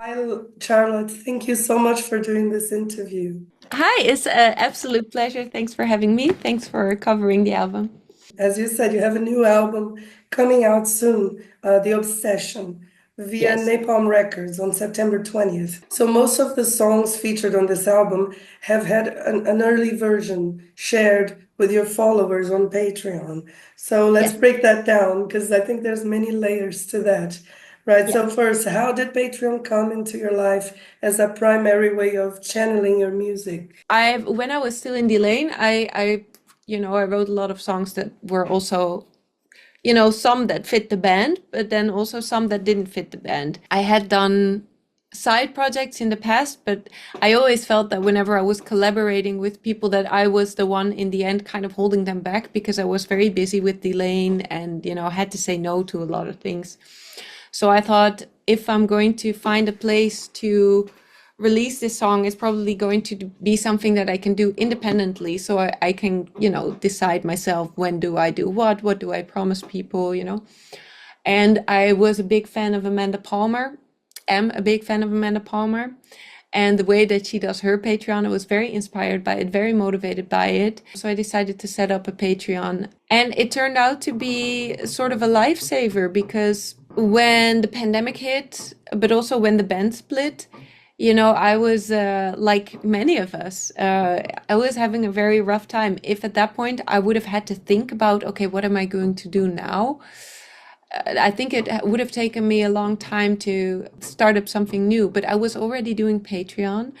Hi, Charlotte. Thank you so much for doing this interview. Hi, it's an absolute pleasure. Thanks for having me. Thanks for covering the album. As you said, you have a new album coming out soon, The Obsession, via Yes. Napalm Records on September 20th. So most of the songs featured on this album have had an early version shared with your followers on Patreon. So let's Yes. break that down because I think there's many layers to that. Right. Yeah. So first, how did Patreon come into your life as a primary way of channeling your music? When I was still in Delain, I wrote a lot of songs that were also, some that fit the band, but then also some that didn't fit the band. I had done side projects in the past, but I always felt that whenever I was collaborating with people that I was the one in the end kind of holding them back because I was very busy with Delain and, had to say no to a lot of things. So I thought if I'm going to find a place to release this song, it's probably going to be something that I can do independently. So I can, decide myself when do I do what do I promise people. And I was a big fan of Amanda Palmer, am a big fan of Amanda Palmer. And the way that she does her Patreon, I was very inspired by it, very motivated by it. So I decided to set up a Patreon. And it turned out to be sort of a lifesaver because when the pandemic hit, but also when the band split, I was like many of us, I was having a very rough time. If at that point I would have had to think about, okay, what am I going to do now? I think it would have taken me a long time to start up something new, but I was already doing Patreon.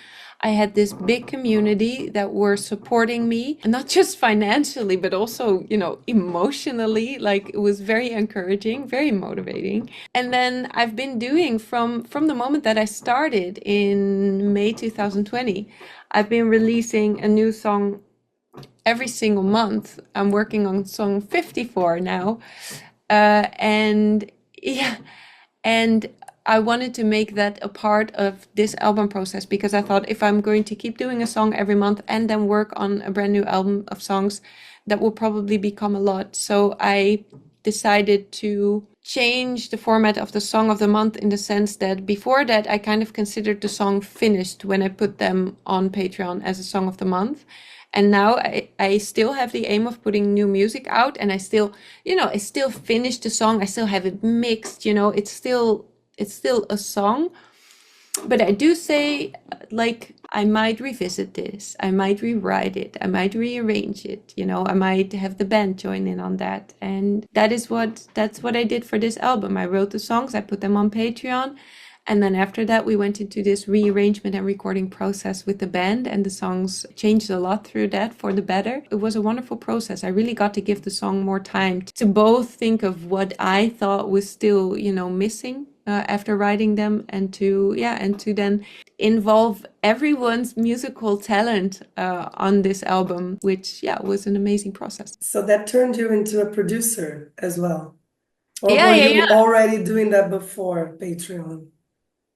I had this big community that were supporting me, and not just financially, but also, emotionally. Like it was very encouraging, very motivating. And then I've been doing from the moment that I started in May 2020, I've been releasing a new song every single month. I'm working on song 54 now. And yeah, and I wanted to make that a part of this album process because I thought if I'm going to keep doing a song every month and then work on a brand new album of songs, that will probably become a lot. So I decided to change the format of the song of the month in the sense that before that I kind of considered the song finished when I put them on Patreon as a song of the month. And now I still have the aim of putting new music out and I still finish the song. I still have it mixed, it's still a song. But I do say like I might revisit this. I might rewrite it. I might rearrange it. I might have the band join in on that. And that's what I did for this album. I wrote the songs, I put them on Patreon. And then after that, we went into this rearrangement and recording process with the band, and the songs changed a lot through that for the better. It was a wonderful process. I really got to give the song more time to both think of what I thought was still, missing after writing them, and to then involve everyone's musical talent on this album, which, was an amazing process. So that turned you into a producer as well. Or Yeah, were yeah, you yeah. already doing that before Patreon?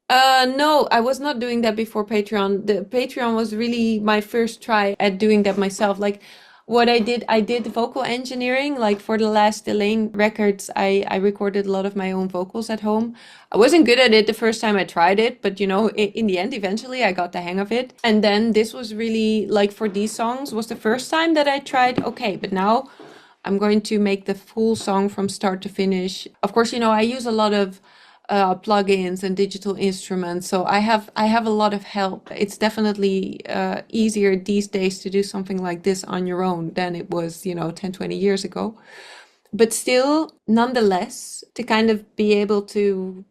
No, I was not doing that before Patreon. The Patreon was really my first try at doing that myself. Like what I did vocal engineering. Like for the last Delain records, I recorded a lot of my own vocals at home. I wasn't good at it the first time I tried it, but in the end, eventually I got the hang of it. And then this was really like for these songs was the first time that I tried, okay, but now I'm going to make the full song from start to finish. Of course, I use a lot of plugins and digital instruments, so I have a lot of help. It's definitely easier these days to do something like this on your own than it was 10, 20 years ago. But still, nonetheless, to kind of be able to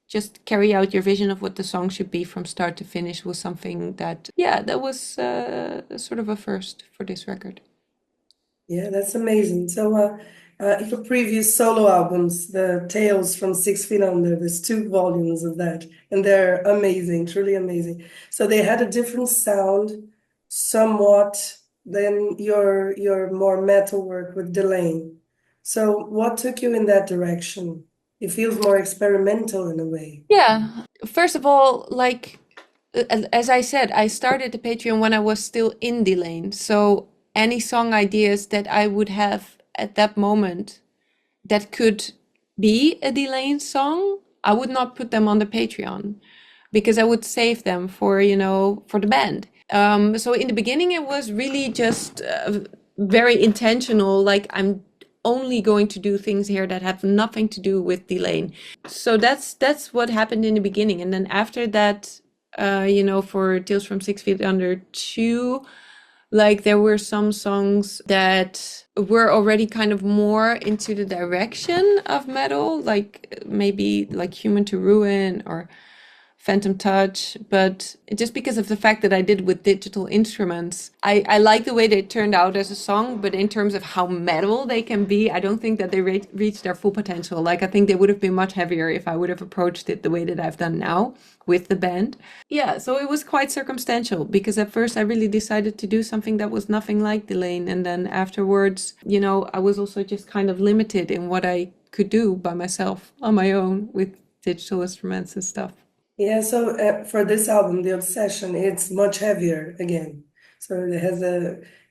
just carry out your vision of what the song should be from start to finish was something that, yeah, that was sort of a first for this record. Yeah, that's amazing. So, your previous solo albums, the Tales from 6 Feet Under, there's 2 volumes of that, and they're amazing, truly amazing. So they had a different sound, somewhat, than your more metal work with Delain. So, what took you in that direction? It feels more experimental in a way. Yeah. First of all, like as I said, I started the Patreon when I was still in Delain. So any song ideas that I would have at that moment that could be a Delain song, I would not put them on the Patreon. because I would save them for, for the band. So in the beginning, it was really just very intentional. Like I'm only going to do things here that have nothing to do with Delain. So that's what happened in the beginning, and then after that, for Tales from 6 Feet Under 2, like there were some songs that were already kind of more into the direction of metal, like maybe like Human to Ruin or Phantom Touch, but just because of the fact that I did with digital instruments, I like the way they turned out as a song, but in terms of how metal they can be, I don't think that they reached their full potential. Like, I think they would have been much heavier if I would have approached it the way that I've done now with the band. Yeah, so it was quite circumstantial because at first I really decided to do something that was nothing like Delain. And then afterwards, I was also just kind of limited in what I could do by myself on my own with digital instruments and stuff. Yeah, so for this album, The Obsession, it's much heavier again. So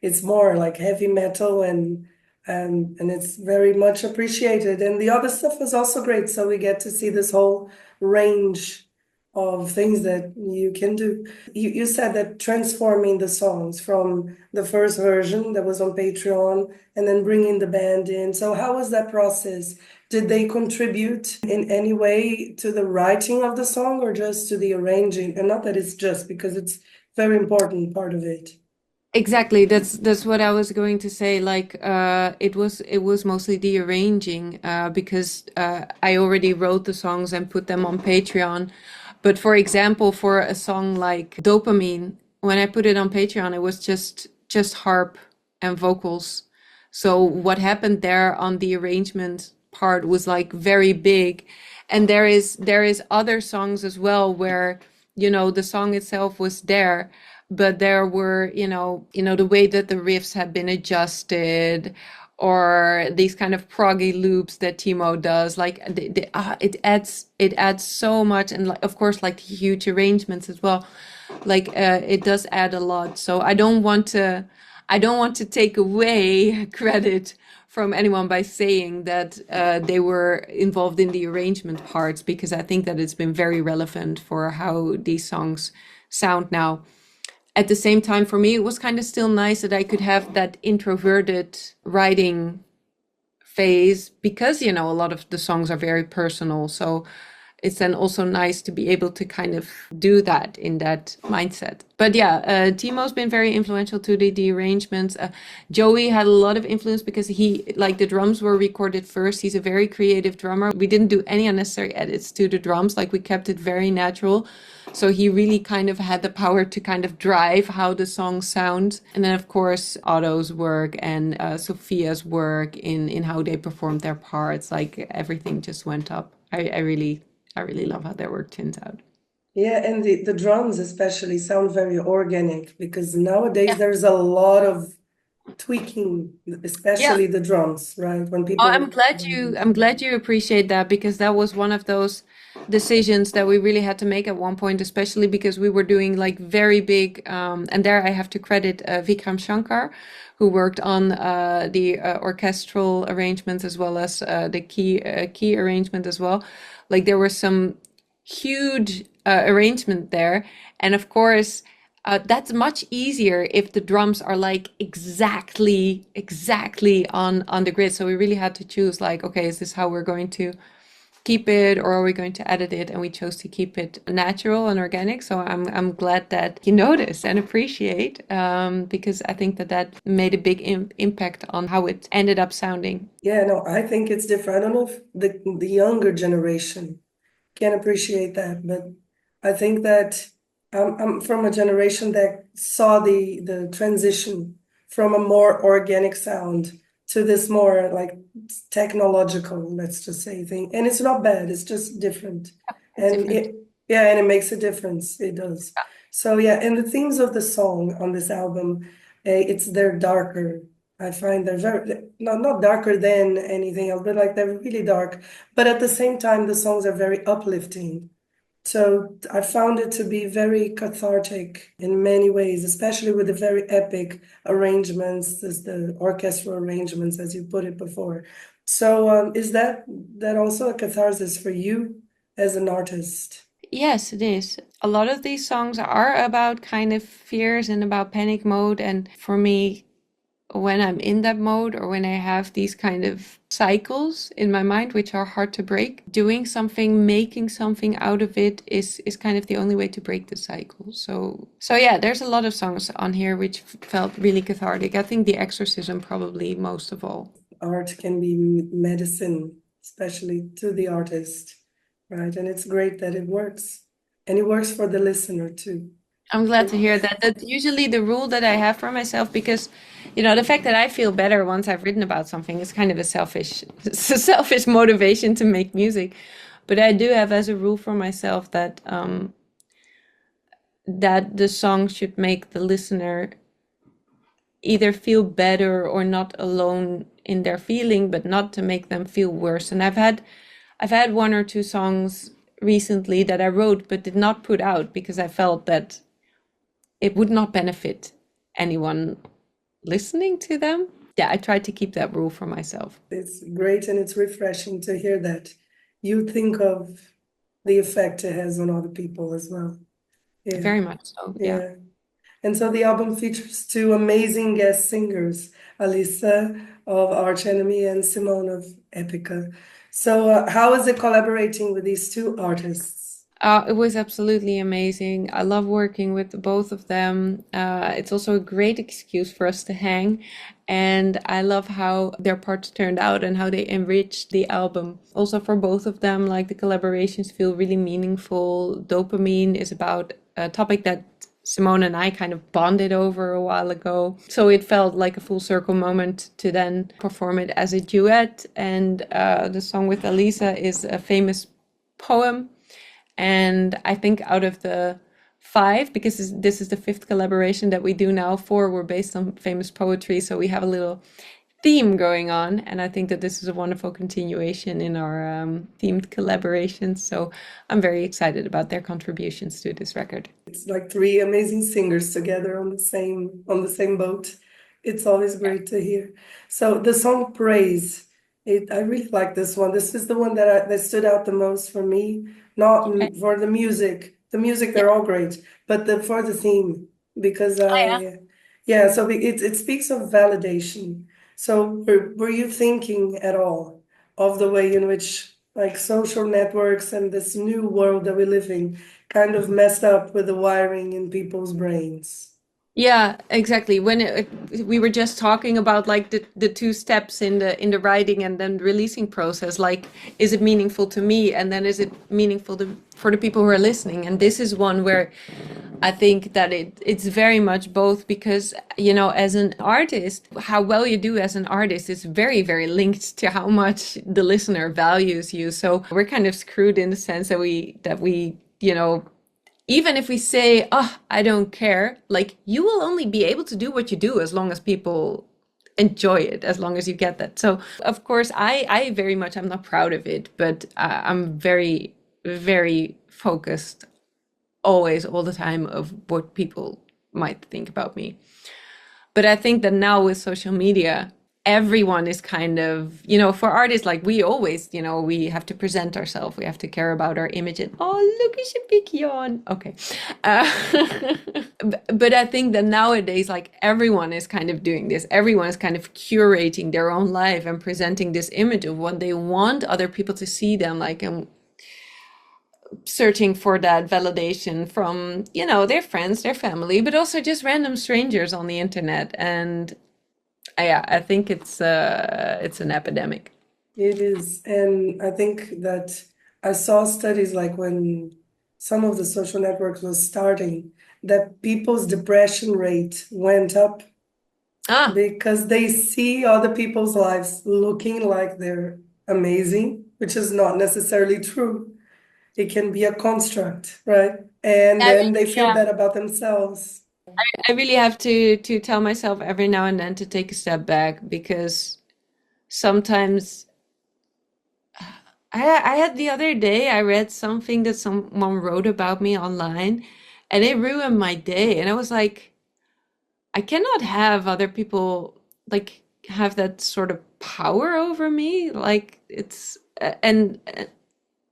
it's more like heavy metal and it's very much appreciated. And the other stuff was also great. So we get to see this whole range of things that you can do. You said that transforming the songs from the first version that was on Patreon and then bringing the band in. So how was that process? Did they contribute in any way to the writing of the song or just to the arranging? And not that it's just because it's very important part of it. Exactly. That's what I was going to say. Like, it was mostly the arranging, because I already wrote the songs and put them on Patreon. But for example, for a song like Dopamine, when I put it on Patreon, it was just harp and vocals. So what happened there on the arrangement part was like very big. And there is other songs as well where, the song itself was there, but there were, the way that the riffs had been adjusted, or these kind of proggy loops that Timo does, like it adds so much, and like, of course, like huge arrangements as well. Like it does add a lot. So I don't want to take away credit from anyone by saying that they were involved in the arrangement parts, because I think that it's been very relevant for how these songs sound now. At the same time, for me, it was kind of still nice that I could have that introverted writing phase, because, a lot of the songs are very personal. So it's then also nice to be able to kind of do that in that mindset. But yeah, Timo's been very influential to the arrangements. Joey had a lot of influence because the drums were recorded first. He's a very creative drummer. We didn't do any unnecessary edits to the drums. Like, we kept it very natural. So he really kind of had the power to kind of drive how the song sounds. And then, of course, Otto's work and Sophia's work in how they performed their parts. Like, everything just went up. I really love how their work turns out. Yeah, and the drums especially sound very organic because nowadays Yeah. there's a lot of tweaking, Yeah. especially the drums, right? When Oh, people, I'm glad you appreciate that, because that was one of those decisions that we really had to make at one point, especially because we were doing like very big, and there I have to credit Vikram Shankar, who worked on the orchestral arrangements as well as the key arrangement as well. Like, there were some huge arrangement there, and of course. That's much easier if the drums are like exactly on the grid. So we really had to choose, like, okay, is this how we're going to keep it, or are we going to edit it? And we chose to keep it natural and organic. So I'm glad that you notice and appreciate, because I think that made a big impact on how it ended up sounding. yeah, no, I think it's different. I don't know if the younger generation can appreciate that, but I think that I'm from a generation that saw the transition from a more organic sound to this more like technological, let's just say, thing. And it's not bad, it's just different. It's And different. yeah, and it makes a difference. It does. So yeah, and the themes of the song on this album, they're darker. I find they're very not darker than anything else, but like they're really dark. But at the same time, the songs are very uplifting. So I found it to be very cathartic in many ways, especially with the very epic arrangements, as the orchestral arrangements, as you put it before. So is that also a catharsis for you as an artist? Yes, it is. A lot of these songs are about kind of fears and about panic mode. And for me, when I'm in that mode or when I have these kind of cycles in my mind, which are hard to break, doing something, making something out of it is kind of the only way to break the cycle. So yeah, there's a lot of songs on here which felt really cathartic. I think The Exorcism probably most of all. Art can be medicine, especially to the artist, right? And it's great that it works. And it works for the listener too. I'm glad to hear that. That's usually the rule that I have for myself because, the fact that I feel better once I've written about something is kind of a selfish, it's a selfish motivation to make music. But I do have as a rule for myself that the song should make the listener either feel better or not alone in their feeling, but not to make them feel worse. And I've had one or two songs recently that I wrote but did not put out because I felt that it would not benefit anyone listening to them. Yeah, I tried to keep that rule for myself. It's great and it's refreshing to hear that you think of the effect it has on other people as well. Yeah, Very much so. Yeah. yeah. And so the album features two amazing guest singers, Alisa of Arch Enemy and Simone of Epica. So, how is it collaborating with these two artists? It was absolutely amazing. I love working with the both of them. It's also a great excuse for us to hang. And I love how their parts turned out and how they enriched the album. Also, for both of them, like the collaborations feel really meaningful. Dopamine is about a topic that Simone and I kind of bonded over a while ago. So it felt like a full circle moment to then perform it as a duet. And the song with Alisa is a famous poem. And I think out of the five, because this is the fifth collaboration that we do now, four were based on famous poetry. So we have a little theme going on. And I think that this is a wonderful continuation in our themed collaborations. So I'm very excited about their contributions to this record. It's like three amazing singers together on the same boat. It's always great to hear. So the song Praise, I really like this one. This is the one that stood out the most for me, not Okay. for the music. The music, Yeah. they're all great, but for the theme, because Oh, yeah. yeah, so it speaks of validation. So were you thinking at all of the way in which like social networks and this new world that we live in kind of messed up with the wiring in people's brains? Yeah, exactly. When we were just talking about like the two steps in the writing and then releasing process, like is it meaningful to me and then is it meaningful for the people who are listening? And this is one where I think that it's very much both because, as an artist, how well you do as an artist is very, very linked to how much the listener values you. So we're kind of screwed in the sense that we even if we say, oh, I don't care, like you will only be able to do what you do as long as people enjoy it, as long as you get that. So, of course, I very much, I'm not proud of it, but I'm very, very focused always, all the time of what people might think about me. But I think that now with social media, everyone is kind of, for artists, like we always, we have to present ourselves, we have to care about our image. And oh, look, it's a big yawn. Okay. Uh, but I think that nowadays, like everyone is kind of doing this. Everyone is kind of curating their own life and presenting this image of what they want other people to see them like, and searching for that validation from, their friends, their family, but also just random strangers on the internet. And yeah, I think it's an epidemic. It is. And I think that I saw studies like when some of the social networks was starting, that people's depression rate went up Ah, because they see other people's lives looking like they're amazing, which is not necessarily true. It can be a construct, right? And I then they really, feel yeah, bad about themselves. I really have to tell myself every now and then to take a step back because sometimes I had the other day I read something that someone wrote about me online and it ruined my day and I was like I cannot have other people like have that sort of power over me like it's and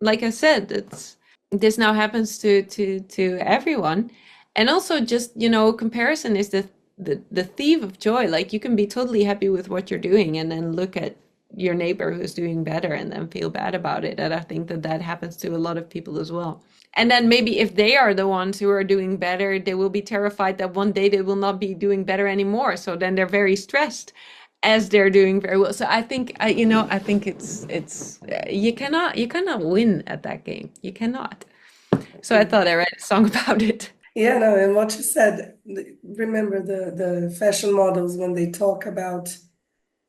like I said it's this now happens to everyone. And also just, comparison is the thief of joy. Like you can be totally happy with what you're doing and then look at your neighbor who's doing better and then feel bad about it. And I think that that happens to a lot of people as well. And then maybe if they are the ones who are doing better, they will be terrified that one day they will not be doing better anymore. So then they're very stressed as they're doing very well. So I think, I think you cannot win at that game. You cannot. So I thought I read a song about it. Yeah, no, and what you said, remember the fashion models when they talk about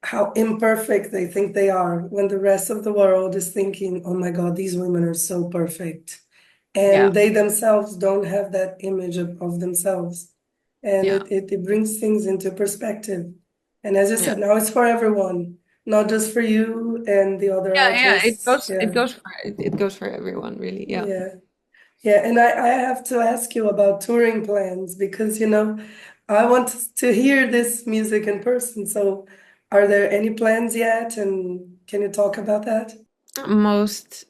how imperfect they think they are, when the rest of the world is thinking, oh my God, these women are so perfect. Yeah, And they themselves don't have that image of themselves. And yeah, it brings things into perspective. And as you yeah, said, now it's for everyone, not just for you and the other yeah, yeah. It artists. goes, it Yeah, goes for it goes for everyone, really. Yeah. yeah. Yeah, and I have to ask you about touring plans because, I want to hear this music in person. So, are there any plans yet? And can you talk about that? Most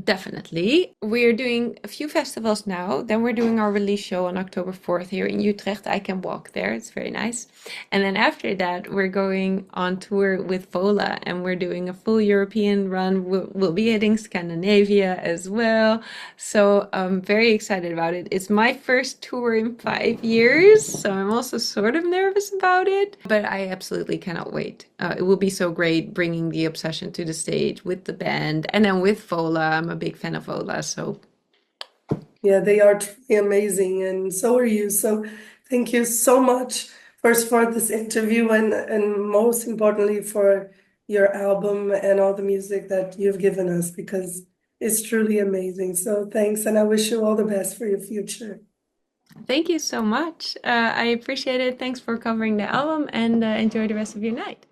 definitely. We're doing a few festivals now. Then we're doing our release show on October 4th here in Utrecht. I can walk there. It's very nice. And then after that, we're going on tour with Vola and we're doing a full European run. We'll be hitting Scandinavia as well. So I'm very excited about it. It's my first tour in 5 years. So I'm also sort of nervous about it, but I absolutely cannot wait. It will be so great bringing the obsession to the stage with the band and then with Vola. I'm a big fan of Vola, so Yeah, they are truly amazing, and so are you. So, thank you so much first for this interview, and most importantly for your album and all the music that you've given us because it's truly amazing. So, thanks, and I wish you all the best for your future. thank you so much. I appreciate it. Thanks for covering the album and enjoy the rest of your night.